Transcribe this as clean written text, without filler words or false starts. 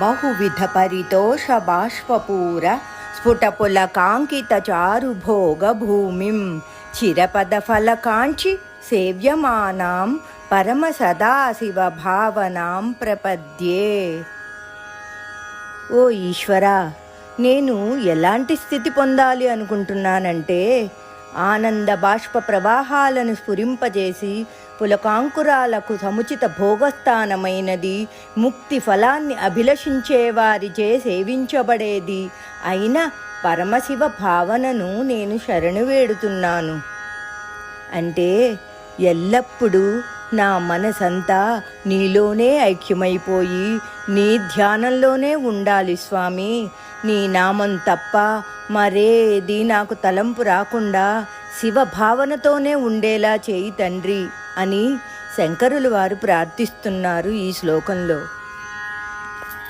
బహువిధ పరితోష బాష్పూర స్ఫుటపులకాంకిత చారుభోగ భూమిం చిరపద ఫలకాంక్షి సేవ్యమానాం పరమ సదాశివ భావనాం ప్రపద్యే. ఓ ఈశ్వరా, నేను ఎలాంటి స్థితి పొందాలి అనుకుంటున్నానంటే, ఆనంద బాష్ప ప్రవాహాలను స్ఫురింపజేసి పులకాంకురాలకు సముచిత భోగస్థానమైనది, ముక్తి ఫలాన్ని అభిలషించేవారిచే సేవించబడేది అయిన పరమశివ భావనను నేను శరణు వేడుతున్నాను. అంటే ఎల్లప్పుడూ నా మనసంతా నీలోనే ఐక్యమైపోయి నీ ధ్యానంలోనే ఉండాలి స్వామి. నీ నామం తప్ప మరేది నాకు తలంపు రాకుండా శివభావనతోనే ఉండేలా చేయి తండ్రి అని శంకరులు వారు ప్రార్థిస్తున్నారు ఈ శ్లోకంలో.